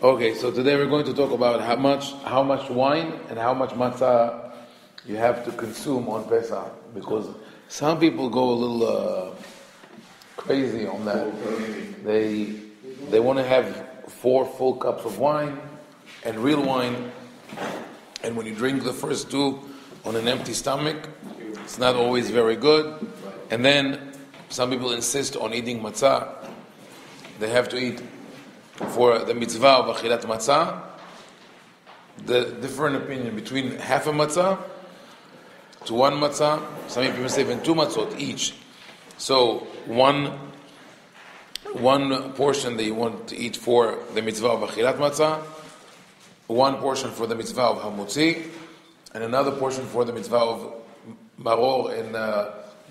Okay, so today we're going to talk about how much wine and how much matzah you have to consume on Pesach, because some people go a little crazy on that. They want to have 4 full cups of wine and real wine, and when you drink the first 2 on an empty stomach, it's not always very good. And then some people insist on eating matzah. They have to eat for the mitzvah of achilat matzah. The different opinion between half a matzah to 1 matzah. Some people say even 2 matzot each. So one portion they want to eat for the mitzvah of achilat matzah, 1 portion for the mitzvah of hamutzi, and another portion for the mitzvah of maror and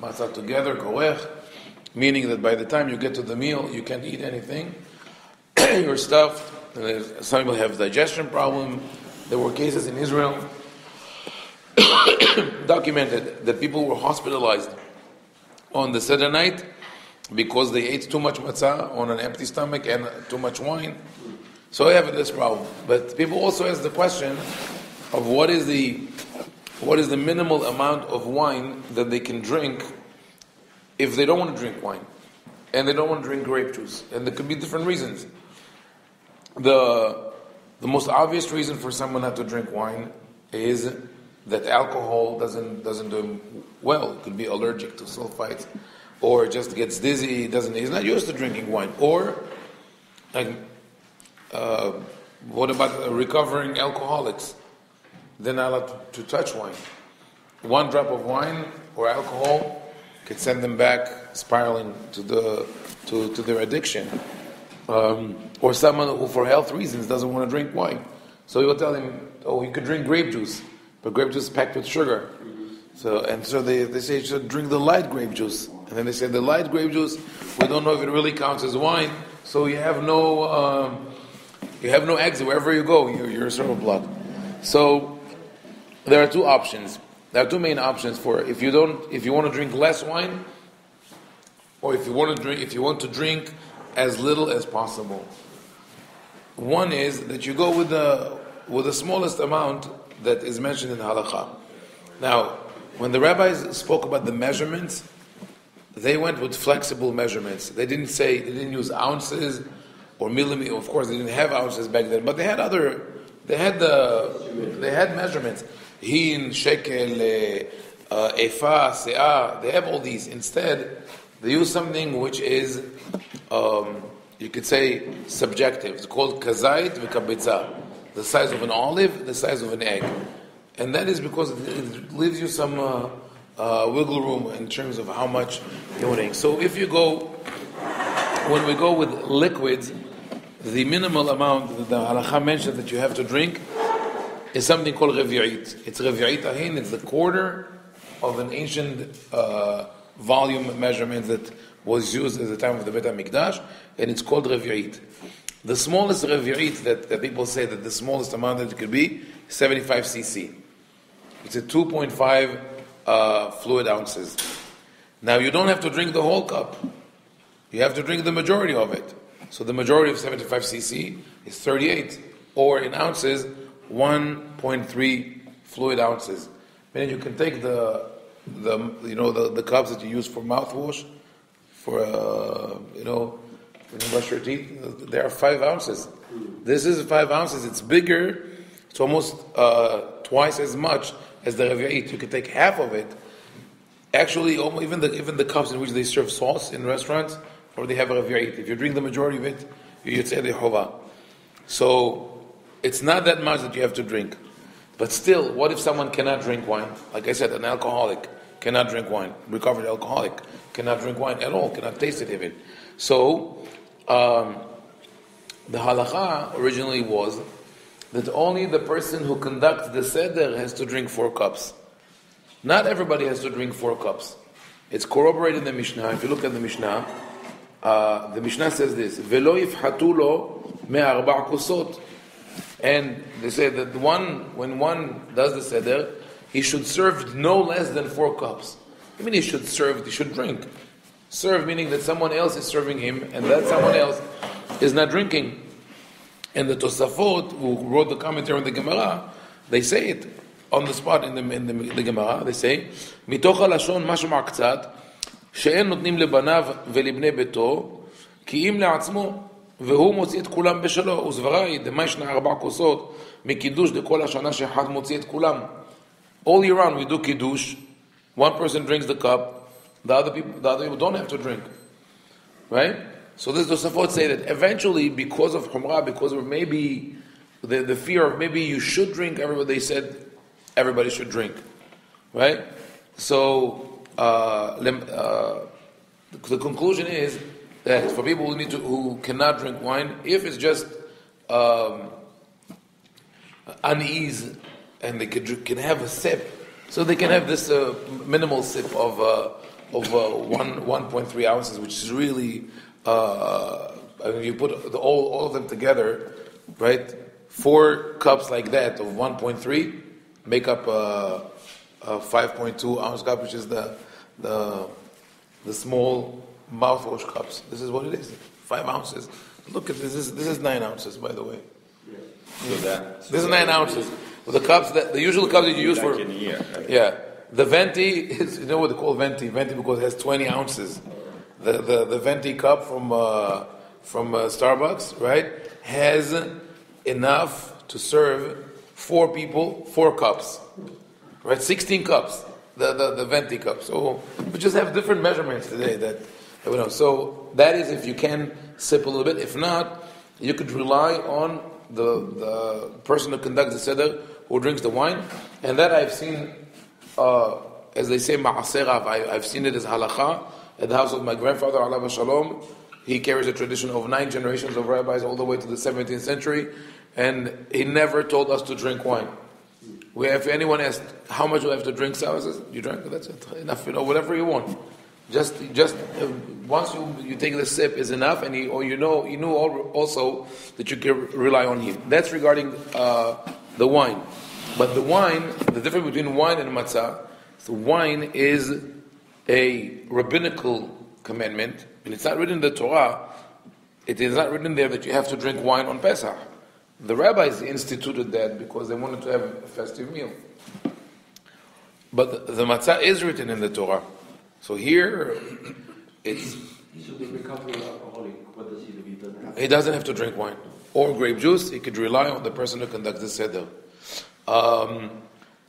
matzah together, korech, meaning that by the time you get to the meal, you can't eat anything. You're stuffed. Some people have digestion problem. There were cases in Israel documented that people were hospitalized on the Seder night because they ate too much matzah on an empty stomach and too much wine. So they have this problem. But people also ask the question of what is the minimal amount of wine that they can drink if they don't want to drink wine and they don't want to drink grape juice. And there could be different reasons. The most obvious reason for someone not to drink wine is that alcohol doesn't do him well. It could be allergic to sulfites, or just gets dizzy. He's not used to drinking wine. Or, what about recovering alcoholics? They're not allowed to touch wine. 1 drop of wine or alcohol could send them back spiraling to their addiction. Or someone who, for health reasons, doesn't want to drink wine. So you will tell him, you could drink grape juice, but grape juice is packed with sugar. So they say you should drink the light grape juice. And then they say the light grape juice, we don't know if it really counts as wine, so you have no exit wherever you go. You're sort of blood. So there are 2 options. There are 2 main options for if you want to drink less wine, or if you want to drink as little as possible. One is that you go with the smallest amount that is mentioned in halakha. Now, when the rabbis spoke about the measurements, they went with flexible measurements. They didn't use ounces or millimeters. Of course, they didn't have ounces back then, but they had measurements. Hin, shekel, ephah, se'ah. They have all these. Instead, they use something which is, you could say, subjective. It's called kazait v'kabitza. The size of an olive, the size of an egg. And that is because it leaves you some wiggle room in terms of how much you want to eat. So when we go with liquids, the minimal amount that the halakha mentioned that you have to drink is something called revi'it. It's revi'it ahin. It's the quarter of an ancient volume measurement that was used at the time of the Beit HaMikdash, and it's called revi'it. The smallest revi'it that people say that the smallest amount that it could be, 75 cc. It's a 2.5 fluid ounces. Now you don't have to drink the whole cup. You have to drink the majority of it. So the majority of 75 cc is 38, or in ounces, 1.3 fluid ounces. Meaning you can take the cups that you use for mouthwash, for when you brush your teeth, they are 5 ounces. This is 5 ounces. It's bigger. It's almost twice as much as the revi'it. You can take half of it. Actually, even the cups in which they serve sauce in restaurants, or they have a revi'it. If you drink the majority of it, you say the hova. So it's not that much that you have to drink. But still, what if someone cannot drink wine? Like I said, an alcoholic cannot drink wine. Recovered alcoholic cannot drink wine at all, cannot taste it even. So, the halakha originally was that only the person who conducts the seder has to drink 4 cups. Not everybody has to drink 4 cups. It's corroborated in the Mishnah. If you look at the Mishnah says this, Velo yifhatu lo me'arba' kosot. And they say that when one does the seder, he should serve no less than 4 cups. I mean, he should drink. Serve meaning that someone else is serving him, and that someone else is not drinking. And the Tosafot, who wrote the commentary on the Gemara, they say it on the spot in the Gemara. They say, מתוך הלשון משמע קצת, שאין נותנים לבניו ולבני ביתו, כי אם לעצמו, והוא מוציא את כולם בשלו, וסבראי, דמה ישנה 4 כוסות, מקידוש דכל השנה שאחד מוציא את כולם. All year round we do kiddush, one person drinks the cup, the other people don't have to drink. Right? So this Tosafot say that eventually, because of Humrah, because of maybe the fear of maybe you should drink, they said everybody should drink. Right? So the conclusion is that for people who cannot drink wine, if it's just unease and they can have a sip, so they can have this minimal sip of 1.3 ounces, which is really you put all of them together, right? 4 cups like that of 1.3 make up a 5.2 ounce cup, which is the small mouthwash cups. This is what it is, 5 ounces. Look at this. This is 9 ounces, by the way. This is 9 ounces. The cups the usual cups that you use for the venti is, you know what they call venti because it has 20 ounces. The venti cup from Starbucks, right, has enough to serve 4 people 4 cups, right? 16 cups. The venti cup. So we just have different measurements today that we know. So that is if you can sip a little bit. If not, you could rely on the person who conducts the seder, who drinks the wine, and that I've seen, as they say, ma'aserav. I've seen it as halacha at the house of my grandfather, alav shalom. He carries a tradition of 9 generations of rabbis all the way to the 17th century, and he never told us to drink wine. If anyone asked how much do I have to drink, so I says, you drink, that's it, enough, whatever you want. Just once you take the sip is enough, and you knew also that you can rely on him. That's regarding the wine. But the difference between wine and matzah, so wine is a rabbinical commandment, and it's not written in the Torah. It is not written there that you have to drink wine on Pesach. The rabbis instituted that because they wanted to have a festive meal. But the matzah is written in the Torah. So here, it's... So the recovery alcoholic, what does he do? He doesn't have to drink wine or grape juice. He could rely on the person who conducts the seder.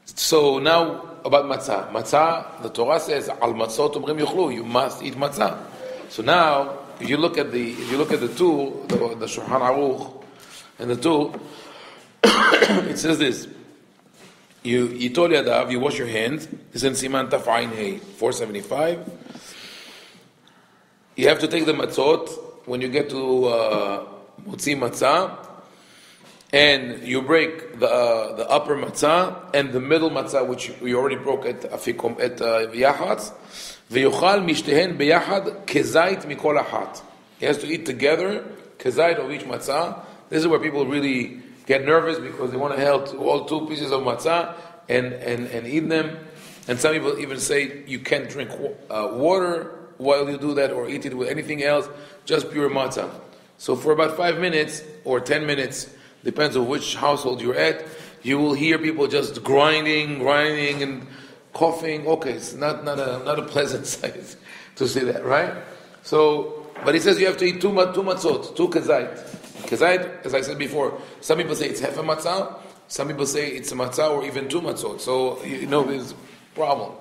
So now about matzah. Matzah, the Torah says, "Al matzot umrim yuchlu." You must eat matzah. So now, if you look at the tool, the Shulchan Aruch, and the tool, it says this. You yitol yadav, you wash your hands. This is in Siman Taf'ayin Hey, 475. You have to take the matzot when you get to motzi matzah, and you break the upper matzah and the middle matzah, which you already broke at afikom at yachatz. Ve'yochal mishtehen beyachad kezait mikol achat. He has to eat together kezait of each matzah. This is where people really get nervous because they want to hold all 2 pieces of matzah and eat them. And some people even say you can't drink water while you do that or eat it with anything else, just pure matzah. So for about 5 minutes or 10 minutes, depends on which household you're at, you will hear people just grinding and coughing. Okay, it's not a pleasant sight to see that, right? So, but he says you have to eat 2 matzot, 2 kezait. Kezait, as I said before, some people say it's half a matzah, some people say it's a matzah or even 2 matzot. So, there's a problem.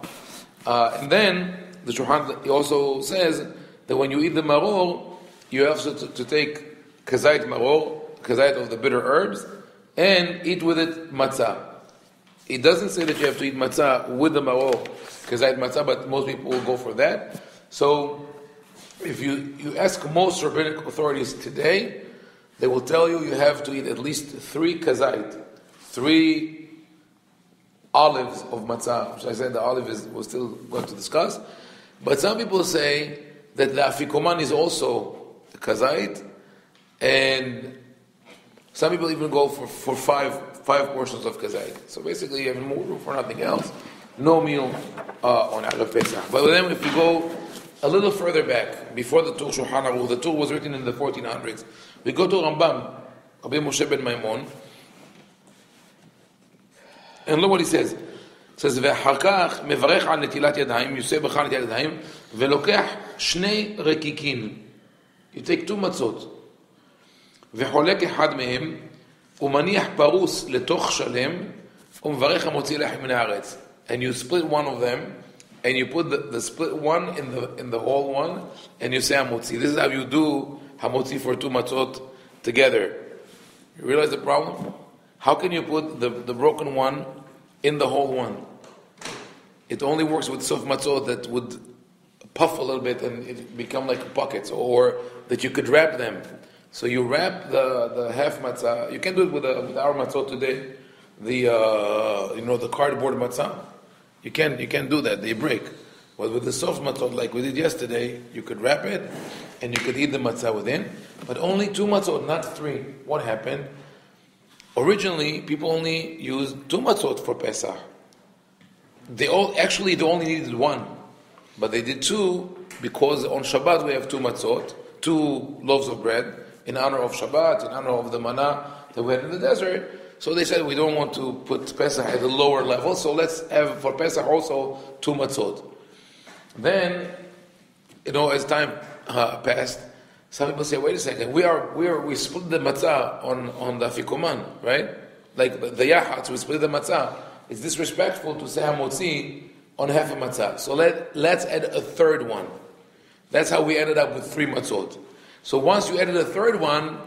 And then, the Shulchan also says that when you eat the maror, you have to take kezait maror, kezait of the bitter herbs, and eat with it matzah. It doesn't say that you have to eat matzah with the maror, kezait matzah, but most people will go for that. So, if you ask most rabbinic authorities today, they will tell you have to eat at least 3 kezait, 3 olives of matzah, which I said the olive we're still going to discuss. But some people say that the afikoman is also kezait, and some people even go for 5 portions of kezait. So basically you have more room for nothing else. No meal on Erev Pesach. But then if you go a little further back, before the Tur Shulchan Aruch, the Tur was written in the 1400s. We go to Rambam. Rabbi Moshe ben Maimon. And look what he says. He says, ואחר כך מברך על נטילת ידיים, יוצא בך נטילת ידיים, ולוקח שני רקיקין. You take two מצות. וחולק אחד מהם, ומניח פרוס לתוך שלם, ומברך המוציא לחם מן הארץ. And you split one of them, and you put the split one in the whole one, and you say hamotzi. This is how you do hamotzi for two matzot together. You realize the problem? How can you put the broken one in the whole one? It only works with sof matzot that would puff a little bit and it become like buckets, or that you could wrap them. So you wrap the half matzah. You can do it with our matzot today. The cardboard matzah. You can do that. They break. But with the soft matzot, like we did yesterday, you could wrap it and you could eat the matzah within. But only two matzot, not three. What happened? Originally, people only used two matzot for Pesach. They only needed one, but they did two because on Shabbat we have two matzot, two loaves of bread in honor of Shabbat, in honor of the manna that we had in the desert. So they said we don't want to put Pesach at a lower level, so let's have for Pesach also two matzot. Then, as time passed, some people say, wait a second, we split the matzah on the afikoman, right? Like the yachatz, we split the matzah. It's disrespectful to say hamotzi on half a matzah. So let's add a third one. That's how we ended up with three matzot. So once you added a third one,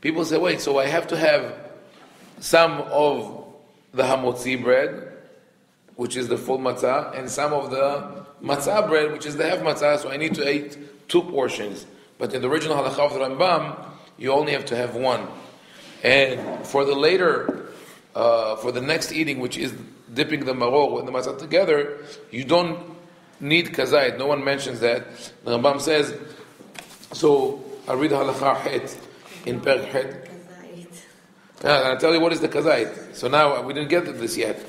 people say, wait, so I have to have some of the hamotzi bread, which is the full matzah, and some of the matzah bread, which is the half matzah, so I need to eat two portions. But in the original halakha of the Rambam, you only have to have one. And for the later, for the next eating, which is dipping the maror and the matzah together, you don't need kazait. No one mentions that. The Rambam says, so I read halakha het in Perk het. I'll tell you what is the kazait. So now we didn't get to this yet.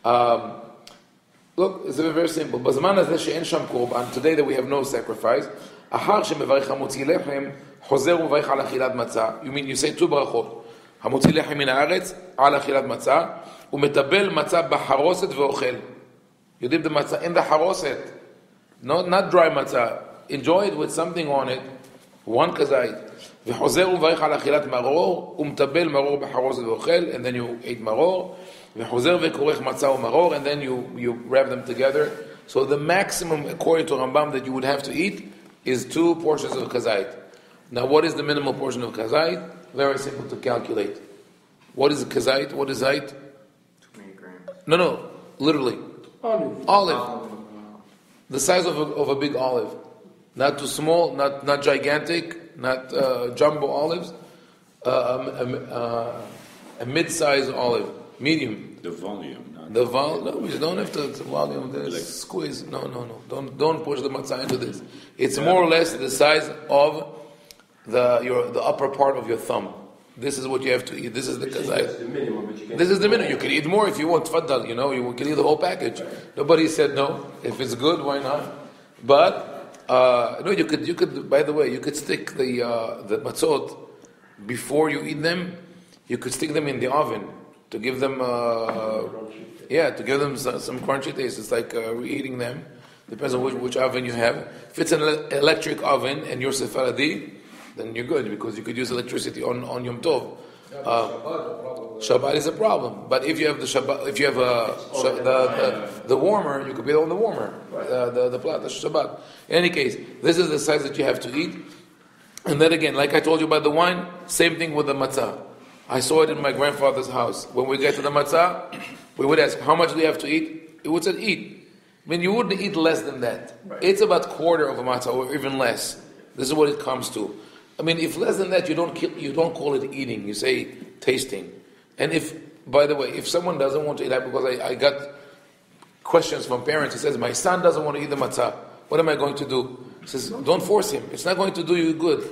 Look, it's very simple. Today that we have no sacrifice. You mean you say two brachot. המוציא לחם מן הארץ על אכילת מצה ומטבל מצה בחרוסת ואוכל. You dip the matzah in the haroset, not dry matzah. Enjoy it with something on it. One kazait. וחוזר ומברך על אכילת מרור ומטבל מרור בחרוסת ואוכל, and then you eat מרור. וחוזר וכורך מצה ומרור, and then you wrap them together. So the maximum, according to Rambam, that you would have to eat is two portions of kazait. Now, what is the minimal portion of kazait? Very simple to calculate. What is kazait? What is zait? 20 grams. No, literally. Olive. The size of a big olive. Not too small, not gigantic, not jumbo olives. A mid-size olive. Medium. The volume. The volume. No, you don't have to. The volume. The squeeze. No. Don't push the matzah into this. It's more or less the size of the upper part of your thumb. This is what you have to eat. This is the kazait. This is the minimum. You can eat more if you want. Tfaddal, you can eat the whole package. Nobody said no. If it's good, why not? But no, you could. By the way, you could stick the matzot before you eat them. You could stick them in the oven to give them some crunchy taste. It's like re-eating them. Depends on which oven you have. If it's an electric oven and you're Sephardi, then you're good because you could use electricity on Yom Tov. Shabbat is a problem. But if you have the Shabbat, if you have the warmer, you could put it on the warmer, the plat, the Shabbat. In any case, this is the size that you have to eat. And then again, like I told you about the wine, same thing with the matzah. I saw it in my grandfather's house. When we get to the matzah, we would ask, how much do you have to eat? He would say, eat. I mean, you wouldn't eat less than that. Right. It's about quarter of a matzah or even less. This is what it comes to. I mean, if less than that, you don't call it eating. You say tasting. And by the way, if someone doesn't want to eat that, because I got questions from parents, he says, my son doesn't want to eat the matzah. What am I going to do? He says, don't force him. It's not going to do you good.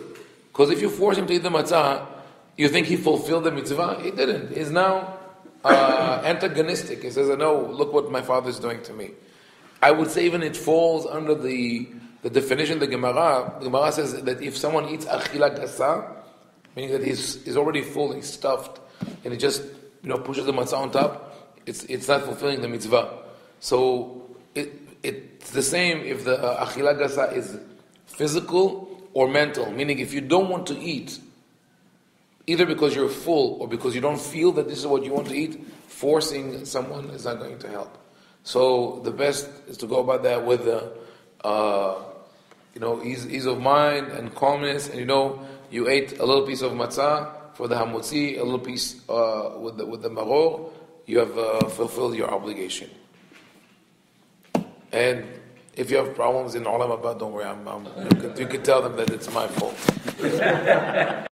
Because if you force him to eat the matzah, you think he fulfilled the mitzvah? He didn't. He's now antagonistic. He says, no, look what my father is doing to me. I would say even it falls under the definition of the Gemara. The Gemara says that if someone eats achila gasa, meaning that he's already full, he's stuffed, and he just pushes the matzah on top, it's not fulfilling the mitzvah. So it's the same if the achila gasa is physical or mental, meaning if you don't want to eat, either because you're full or because you don't feel that this is what you want to eat, forcing someone is not going to help. So the best is to go about that with ease of mind and calmness, and you ate a little piece of matzah for the hamotzi, a little piece with the maror, you have fulfilled your obligation. And if you have problems in Olam Haba, don't worry, you can tell them that it's my fault.